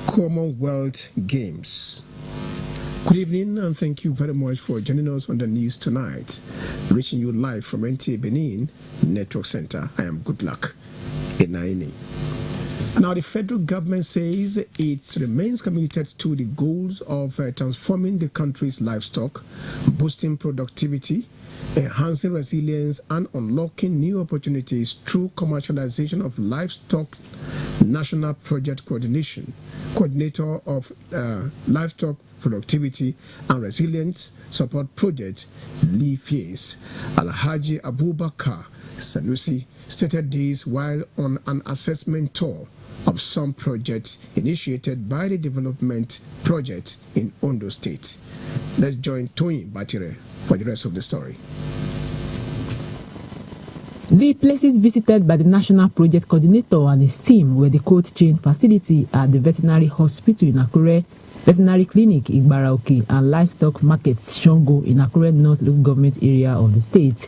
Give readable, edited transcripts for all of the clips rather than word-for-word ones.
Commonwealth Games. Good evening and thank you very much for joining us on the news tonight. Reaching you live from NTA Benin Network Center. I am Goodluck Enaini. Now, the federal government says it remains committed to the goals of transforming the country's livestock, boosting productivity, enhancing resilience, and unlocking new opportunities through commercialization of livestock. National Project Coordinator of Livestock Productivity and Resilience Support Project, Livestock, Alhaji Abubakar Sanusi, stated this while on an assessment tour of some projects initiated by the development project in Ondo State. Let's join Toyin Batire for the rest of the story. The places visited by the National Project Coordinator and his team were the cold chain facility at the Veterinary Hospital in Akure, Veterinary Clinic Igbaraoke, and Livestock Markets Shongo in Akure North Local Government area of the state.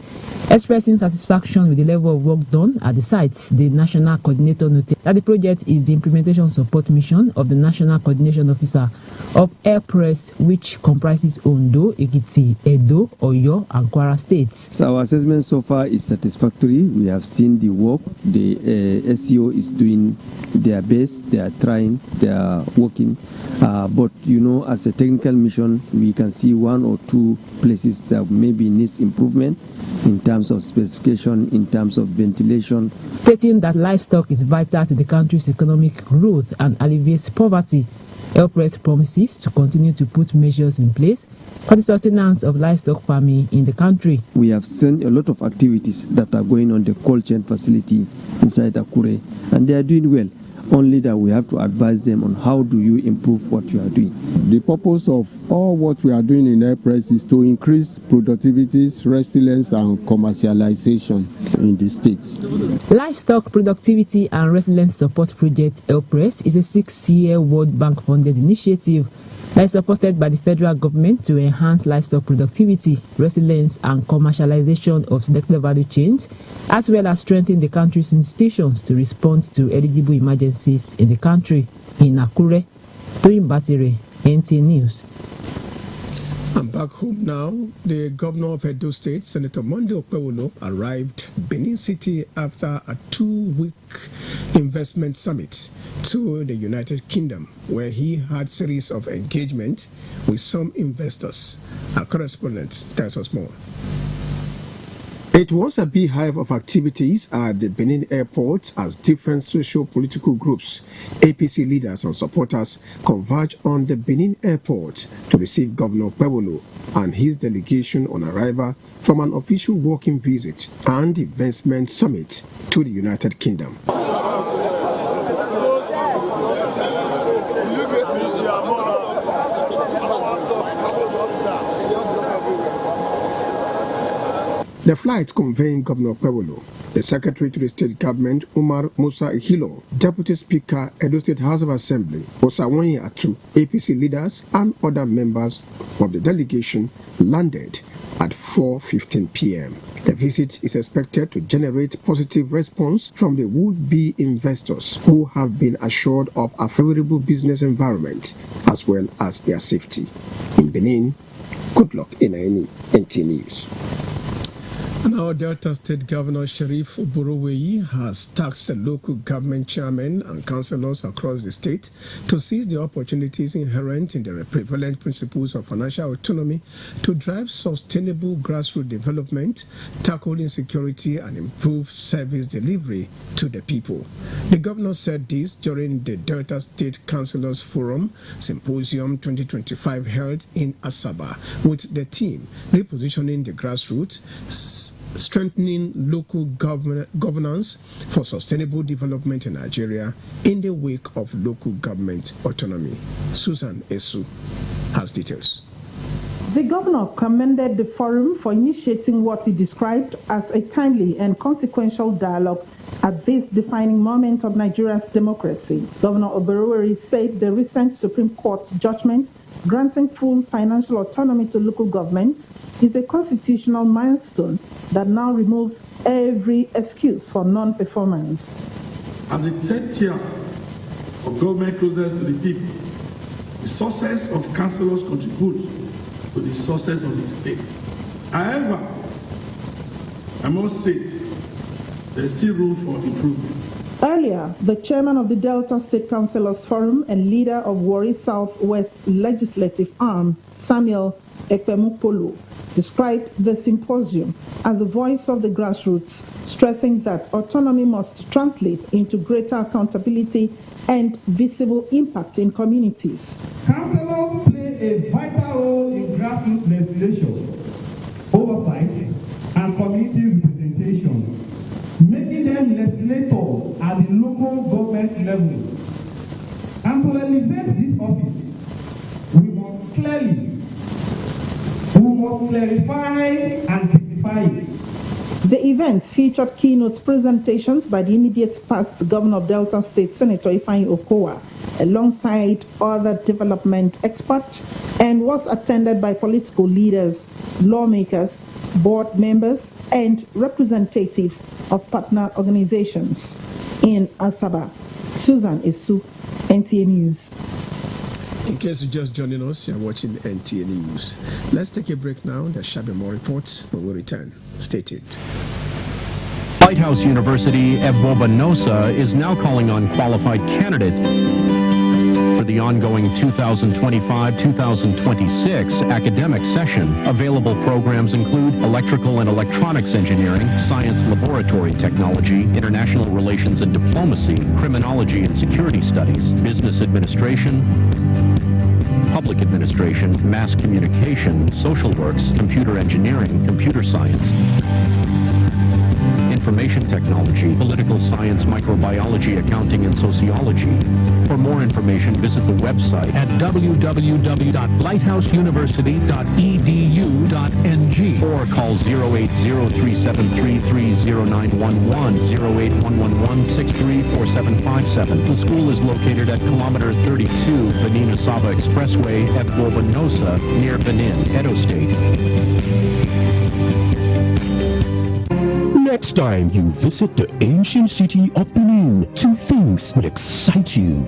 Expressing satisfaction with the level of work done at the sites, the National Coordinator noted that the project is the implementation support mission of the National Coordination Officer of Air Press, which comprises Ondo, Ekiti, Edo, Oyo, and Kwara states. So our assessment so far is satisfactory. We have seen the work. The SEO is doing their best. They are trying. They are working. But you know, as a technical mission, we can see one or two places that maybe needs improvement in terms of specification, in terms of ventilation. Stating that livestock is vital to the country's economic growth and alleviates poverty, Airpress promises to continue to put measures in place for the sustenance of livestock farming in the country. We have seen a lot of activities that are going on the cold chain facility inside Akure, and they are doing well. Only that we have to advise them on how do you improve what you are doing. The purpose of all what we are doing in Airpress is to increase productivity, resilience, and commercialization in the states. Livestock Productivity and Resilience Support Project Airpress is a 6-year World Bank funded initiative that is supported by the federal government to enhance livestock productivity, resilience, and commercialization of selected value chains, as well as strengthen the country's institutions to respond to eligible emergencies in the country. In Akure, Toyin Batire, NTA News. I'm back home now. The governor of Edo State, Senator Monday Okpewolo, arrived Benin City after a 2-week investment summit to the United Kingdom, where he had a series of engagement with some investors. Our correspondent tells us more. It was a beehive of activities at the Benin airport as different socio-political groups, APC leaders and supporters converged on the Benin airport to receive Governor Okpewolo and his delegation on arrival from an official working visit and investment summit to the United Kingdom. The flight conveying Governor Okpewolo, the Secretary to the State Government, Umar Musa Ihilo, Deputy Speaker, Edo State House of Assembly, Osawonyi Atu, APC leaders, and other members of the delegation landed at 4:15 p.m. The visit is expected to generate positive response from the would-be investors who have been assured of a favorable business environment as well as their safety. In Benin, Goodluck Enaini, NTA News. Now, Delta State Governor Sheriff Oboroweyi has tasked the local government chairmen and councillors across the state to seize the opportunities inherent in the prevalent principles of financial autonomy to drive sustainable grassroots development, tackle insecurity, and improve service delivery to the people. The governor said this during the Delta State Councillors Forum Symposium 2025 held in Asaba with the theme Repositioning the Grassroots, Strengthening Local Governance for Sustainable Development in Nigeria in the wake of local government autonomy. Susan Esu has details. The governor commended the forum for initiating what he described as a timely and consequential dialogue at this defining moment of Nigeria's democracy. Governor Oboroweyi said the recent Supreme Court judgment granting full financial autonomy to local governments is a constitutional milestone that now removes every excuse for non-performance. And the third tier for government closeness to the people. The success of councillors contributes to the success of the state. However, I must say, there is still room for improvement. Earlier, the chairman of the Delta State Councillors Forum and leader of Warri Southwest Legislative Arm, Samuel Ekpemukpolo, described the symposium as the voice of the grassroots, stressing that autonomy must translate into greater accountability and visible impact in communities. Councillors play a vital role in grassroots legislation, oversight, and community representation, making them legislators at the local government level. And to elevate this office, we must clarify and typify it. The event featured keynote presentations by the immediate past Governor of Delta State, Senator Ifeanyi Okowa, alongside other development experts, and was attended by political leaders, lawmakers, board members, and representatives of partner organizations. In Asaba, Susan Esu, NTA News. In case you're just joining us, you're watching NTA News. Let's take a break now. There shall be more reports when we return. Stay tuned. Lighthouse University Ebobanosa is now calling on qualified candidates for the ongoing 2025-2026 academic session. Available programs include electrical and electronics engineering, science laboratory technology, international relations and diplomacy, criminology and security studies, business administration, public administration, mass communication, social works, computer engineering, computer science, information technology, political science, microbiology, accounting, and sociology. For more information, visit the website at www.lighthouseuniversity.edu.ng or call 080-373-30911, 08111-634757. The school is located at kilometer 32, Benin-Asaba Expressway at Bobanosa, near Benin, Edo State. Next time you visit the ancient city of Benin, two things will excite you: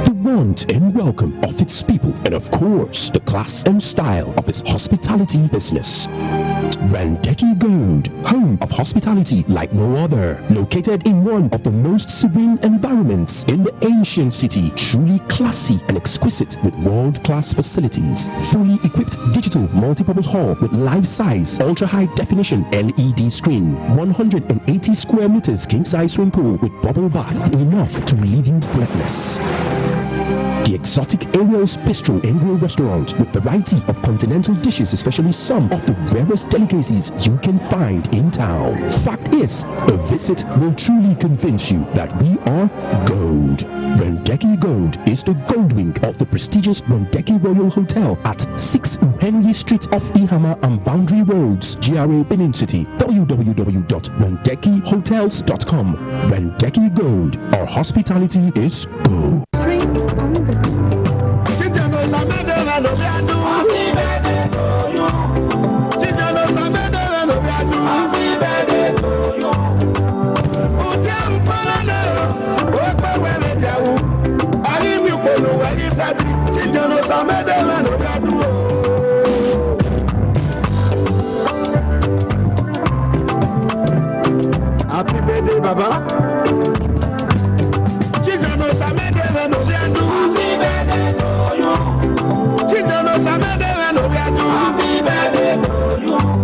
the warmth and welcome of its people, and of course, the class and style of its hospitality business. Randeki Gold, home of hospitality like no other, located in one of the most serene environments in the ancient city, truly classy and exquisite with world-class facilities, fully equipped digital multipurpose hall with life-size, ultra-high definition LED screen, 180 square meters king-size swimming pool with bubble bath, enough to relieve you breathless. The exotic Ariel's Bistro and Grill restaurant with variety of continental dishes, especially some of the rarest delicacies you can find in town. Fact is, a visit will truly convince you that we are gold. Randeki Gold is the gold wing of the prestigious Randeki Royal Hotel at 6 Henry Street off Ihama and Boundary Roads, GRA Benin City. www.randekihotels.com. Randeki Gold, our hospitality is gold. Happy birthday, Baba.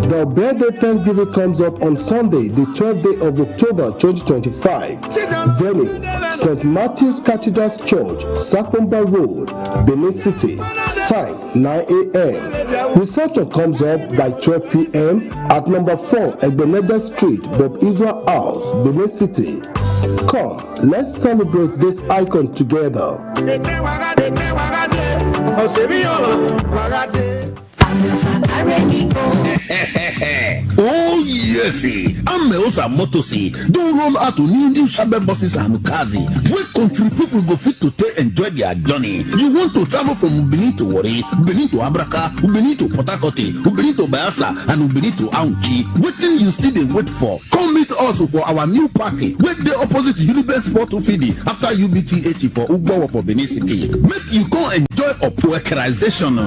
The birthday Thanksgiving comes up on Sunday, the 12th day of October 2025. Venue, St. Matthew's Cathedral Church, Sakomba Road, Benin City. Time, 9 a.m. Reception comes up by 12 p.m. at number 4 Egbeneda Street, Bob Israel House, Benin City. Come, let's celebrate this icon together. Oh yes, Ameosa Motosi don't roll out to new Shabe buses and cars. Where country people go fit to take enjoy their journey. You want to travel from Benin to Wari, Benin to Abraka, Benin to Port Harcourt, Benin to Bayelsa, and Benin to Aunchi. Waiting you still dey wait for? Come meet us for our new party. Where the opposite Unibet Sport Fidi after UBT80 for Ugbo for Benin City. Make you come enjoy opuekerization.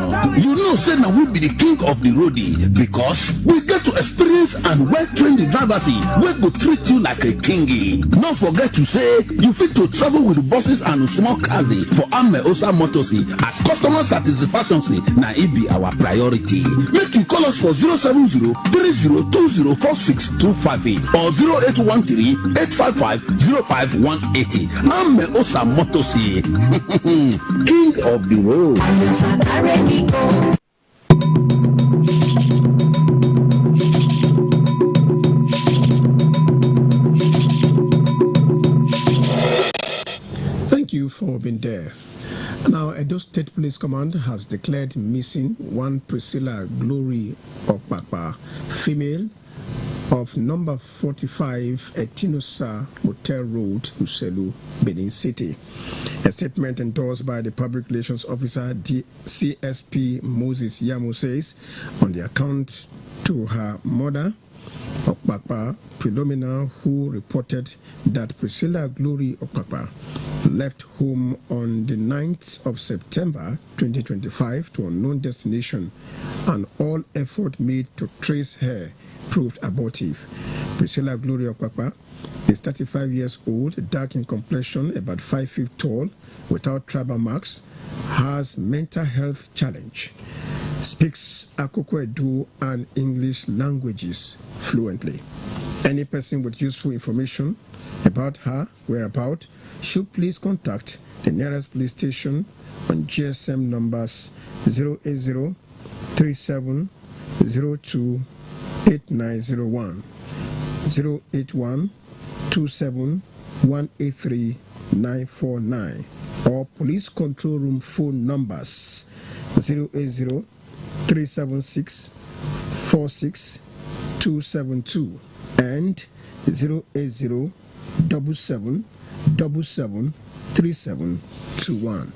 You know, say now we be the king of the roadie because we get to experience and well-trained drivers wey go treat you like a kingy. Don't forget to say you fit to travel with buses and small cars for Ameosa Motors as customer satisfaction na it be our priority. Make you call us for 070-3020-4625 or 0813-855-05180. Ameosa Motors, king of the road. Thank you for being there. Now, Edo State Police Command has declared missing one Priscilla Glory Okpakpa, female of number 45 Etinosa Hotel Road, Uselu, Benin City. A statement endorsed by the Public Relations Officer, CSP Moses Yamu, says on the account to her mother, Okpakpa Philomena, who reported that Priscilla Glory Okpakpa left home on the 9th of September 2025 to unknown destination, and all effort made to trace her proved abortive. Priscilla Glory Okpakpa is 35 years old, dark in complexion, about 5 feet tall, without tribal marks, has mental health challenge, speaks Akoko Edo and English languages fluently. Any person with useful information about her whereabouts should please contact the nearest police station on GSM numbers 080 3702 8901, 081 27 183 949, or police control room phone numbers 080 376 46 272 and 080 77 77 3721.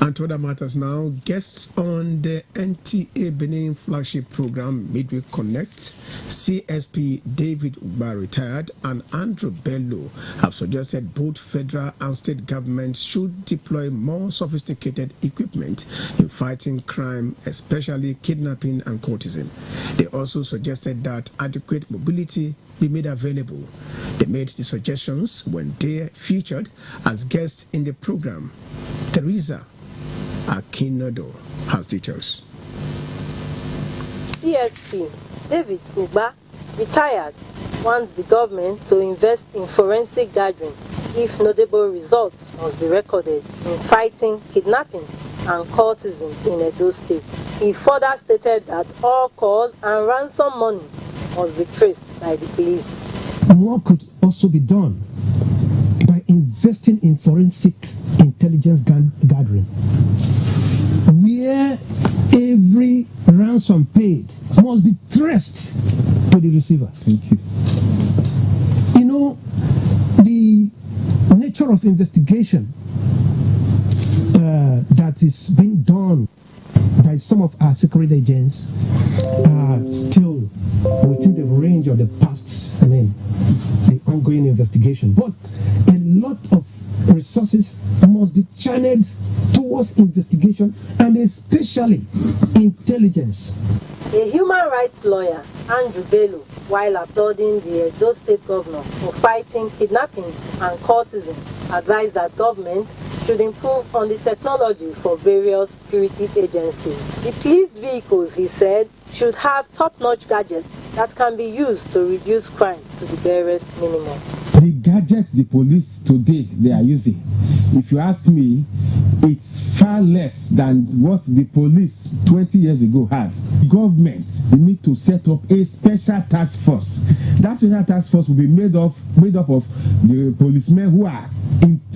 And to other matters now, guests on the NTA Benin flagship program Midway Connect, CSP David Uba retired and Andrew Bello have suggested both federal and state governments should deploy more sophisticated equipment in fighting crime, especially kidnapping and courtesan. They also suggested that adequate mobility be made available. They made the suggestions when they featured as guests in the program. Teresa Akinodo has details. CSP David Uba retired wants the government to invest in forensic gathering if notable results must be recorded in fighting kidnapping and courtesan in Edo State. He further stated that all calls and ransom money must be traced by the police. More could also be done by investing in forensic intelligence gathering, where every ransom paid must be traced to the receiver. Thank you. You know, the nature of investigation that is being done by some of our security agents are still within the range of the past, the ongoing investigation. But a lot of resources must be channeled towards investigation and especially intelligence. A human rights lawyer, Andrew Bello, while applauding the Edo State governor for fighting kidnapping and courtesan, advised that government should improve on the technology for various security agencies. The police vehicles, he said, should have top-notch gadgets that can be used to reduce crime to the barest minimum. The gadgets the police today they are using, if you ask me, it's far less than what the police 20 years ago had. Government need to set up a special task force. That special task force will be made up of the policemen who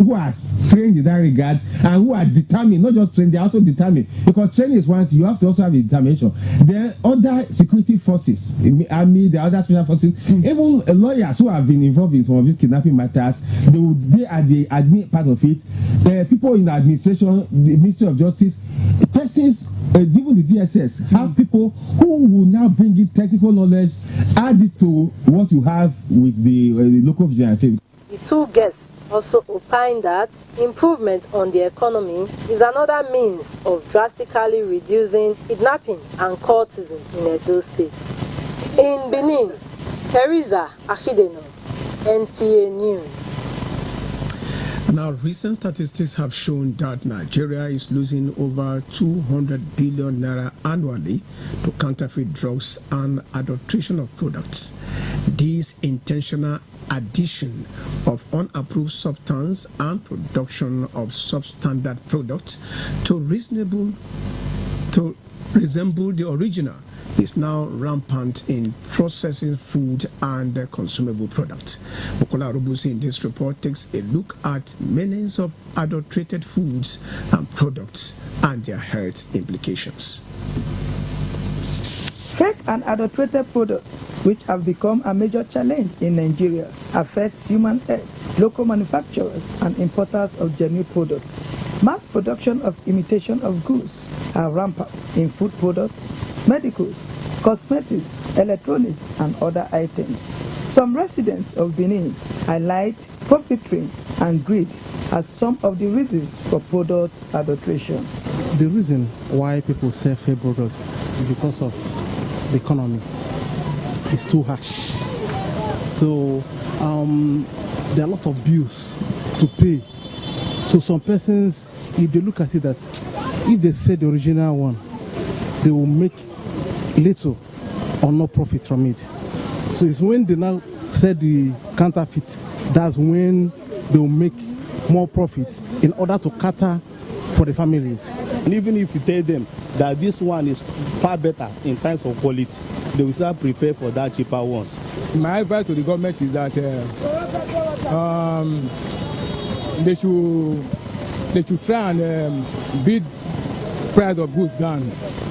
who are trained in that regard and who are determined, not just trained, they are also determined. Because training is one thing, you have to also have a determination. Then other security forces, army, the other special forces, even lawyers who have been involved in some of these kidnapping matters, they are the admin part of it. People in the administration, the Ministry of Justice, persons, even the DSS, have people who will now bring in technical knowledge, add it to what you have with the local vigilante. The two guests also opined that improvement on the economy is another means of drastically reducing kidnapping and cultism in Edo State. In Benin, Teresa Achideno, NTA News. Now, recent statistics have shown that Nigeria is losing over 200 billion naira annually to counterfeit drugs and adulteration of products. This intentional addition of unapproved substance and production of substandard products to resemble the original is now rampant in processing food and consumable products. Bukola Arubusi in this report takes a look at millions of adulterated foods and products and their health implications. Fake and adulterated products, which have become a major challenge in Nigeria, affects human health, local manufacturers and importers of genuine products. Mass production of imitation of goods are rampant in food products, medicals, cosmetics, electronics and other items. Some residents of Benin highlight profiteering and greed as some of the reasons for product adulteration. The reason why people sell fake products is because of the economy. It's too harsh. So there are a lot of bills to pay. So some persons, if they look at it, that if they sell the original one, they will make little or no profit from it. So it's when they now sell the counterfeit, that's when they will make more profit in order to cater for the families. And even if you tell them that this one is far better in terms of quality, they will start prepare for that cheaper ones. My advice to the government is that they should try and beat price of goods down.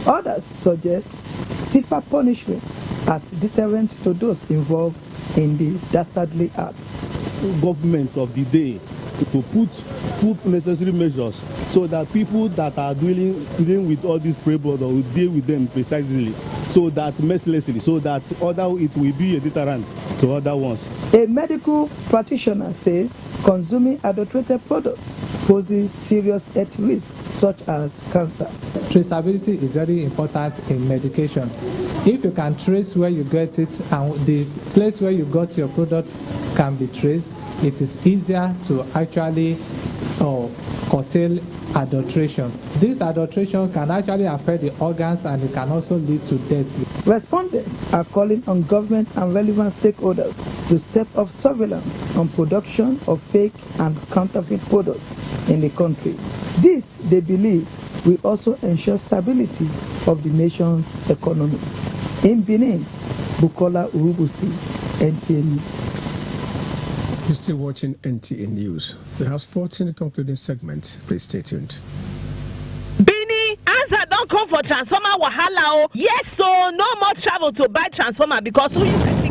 Others suggest stiffer punishment as deterrent to those involved in the dastardly acts. Government of the day to put necessary measures so that people that are dealing with all these prey products will deal with them precisely, so that mercilessly, so that it will be a deterrent to other ones. A medical practitioner says consuming adulterated products poses serious health risks such as cancer. Traceability is very important in medication. If you can trace where you get it and the place where you got your product can be traced, it is easier to actually curtail adulteration. This adulteration can actually affect the organs and it can also lead to death. Respondents are calling on government and relevant stakeholders to step up surveillance on production of fake and counterfeit products in the country. This, they believe, will also ensure stability of the nation's economy. In Benin, Bukola Urubusi, NTA News. You're still watching NTA News. We have sports in the concluding segment. Please stay tuned. Benin, answer don't come for transformer wahala. Yes, so no more travel to buy transformer because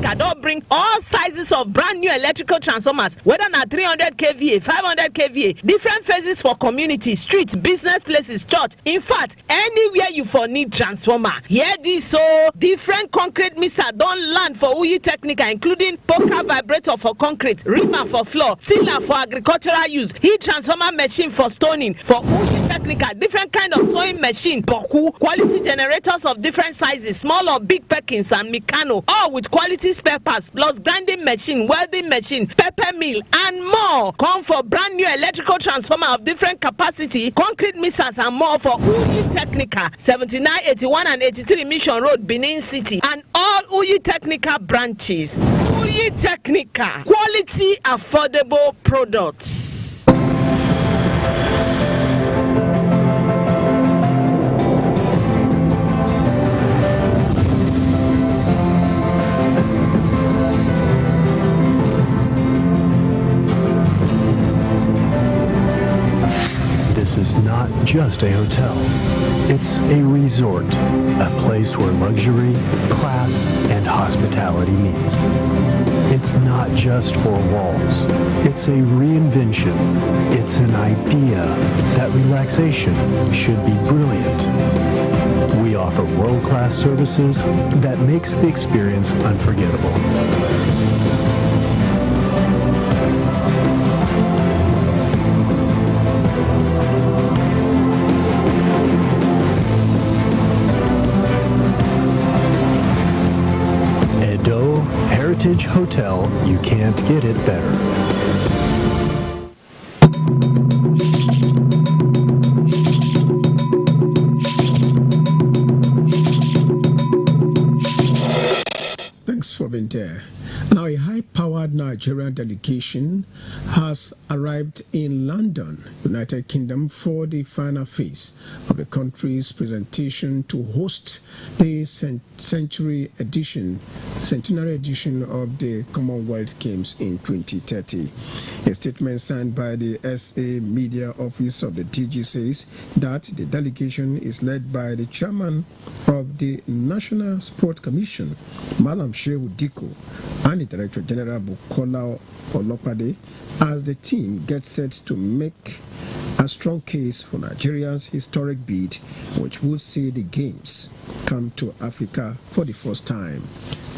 I don't bring all sizes of brand new electrical transformers, whether na 300 kVA, 500 kVA, different phases for community, streets, business places, church. In fact, anywhere you for need transformer. Hear this, so different concrete mixer don't land for Uyi Technica, including poker vibrator for concrete, reamer for floor, tiller for agricultural use, heat transformer machine for stoning for Uyi Technica, different kind of sewing machine, boku, quality generators of different sizes, small or big Perkins and Mikano, all with quality spare parts plus grinding machine, welding machine, pepper mill and more. Come for brand new electrical transformer of different capacity, concrete mixers and more for Uyi Technica, 79, 81 and 83 Mission Road, Benin City, and all Uyi Technica branches. Uyi Technica, quality affordable products. This is not just a hotel. It's a resort, a place where luxury, class, and hospitality meets. It's not just four walls. It's a reinvention. It's an idea that relaxation should be brilliant. We offer world-class services that makes the experience unforgettable. Heritage Hotel, you can't get it better. Thanks for being there. Now, a high-powered Nigerian delegation has arrived in London, United Kingdom, for the final phase of the country's presentation to host the centenary edition of the Commonwealth Games in 2030. A statement signed by the SA Media Office of the DG says that the delegation is led by the chairman of the National Sport Commission, Malam Shehu Diko, and the Director General Bukola Olopade, as the team gets set to make a strong case for Nigeria's historic bid, which will see the Games come to Africa for the first time.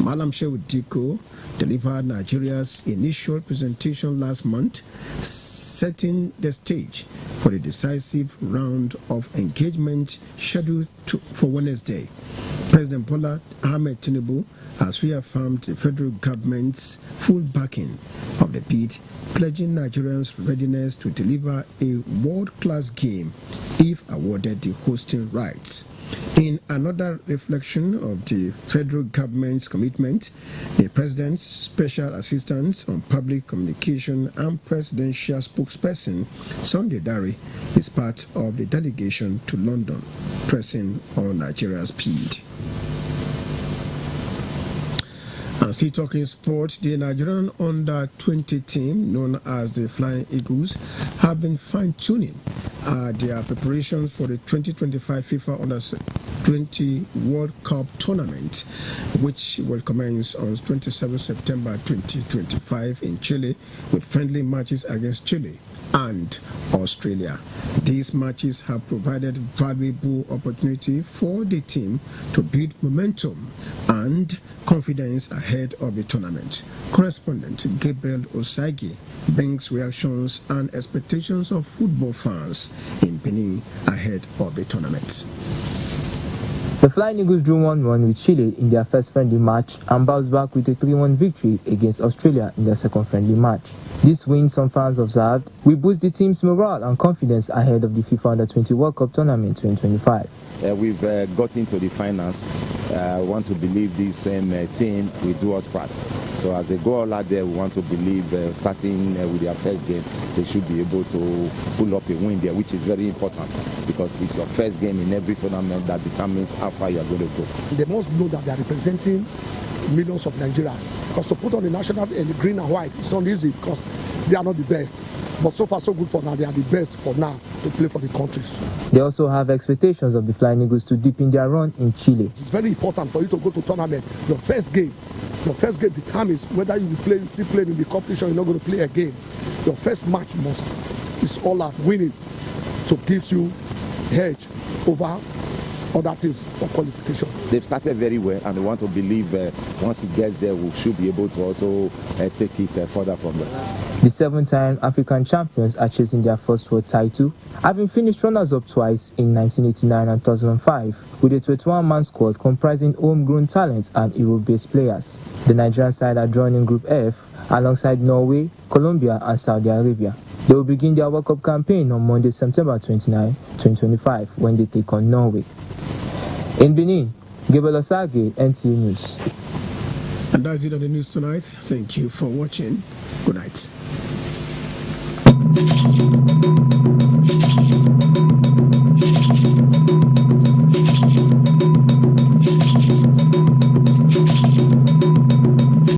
Malam Shehu Diko delivered Nigeria's initial presentation last month, setting the stage for the decisive round of engagement scheduled for Wednesday. President Bola Ahmed Tinubu has reaffirmed the federal government's full backing of the bid, pledging Nigerians' readiness to deliver a world-class game if awarded the hosting rights. In another reflection of the federal government's commitment, the President's Special Assistant on Public Communication and Presidential Spokesperson, Sunday Dare, is part of the delegation to London, pressing on Nigeria's bid. And still talking sport, the Nigerian under-20 team, known as the Flying Eagles, have been fine-tuning their preparations for the 2025 FIFA Under-20 World Cup tournament, which will commence on 27 September 2025 in Chile, with friendly matches against Chile and Australia. These matches have provided valuable opportunity for the team to build momentum and confidence ahead of the tournament. Correspondent Gabriel Osagie brings reactions and expectations of football fans in Benin ahead of the tournament. The Flying Eagles drew 1-1 with Chile in their first friendly match and bounced back with a 3-1 victory against Australia in their second friendly match. This win, some fans observed, will boost the team's morale and confidence ahead of the FIFA Under-20 World Cup Tournament 2025. We've got into the finals. I want to believe this same team will do us proud. So as they go all out there, we want to believe starting with their first game, they should be able to pull up a win there, which is very important because it's your first game in every tournament that determines how far you are going to go. They must know that they are representing millions of Nigerians, because to put on the national and the green and white, it's not easy because they are not the best. But so far so good for now. They are the best for now to play for the countries. They also have expectations of the Flying Eagles to deepen their run in Chile. It's very important for you to go to tournament. Your first game determines whether you will still playing in the competition. You're not going to play again. Your first match is all out winning, so gives you edge over other teams for qualification. They've started very well, and they want to believe once it gets there, we should be able to also take it further from there. The 7-time African champions are chasing their first world title, having finished runners-up twice in 1989 and 2005, with a 21-man squad comprising homegrown talents and Europe-based players. The Nigerian side are drawn in Group F alongside Norway, Colombia, and Saudi Arabia. They will begin their World Cup campaign on Monday, September 29, 2025, when they take on Norway. In Benin, Gabriel Osage, NTA News. And that's it on the news tonight. Thank you for watching. Good night.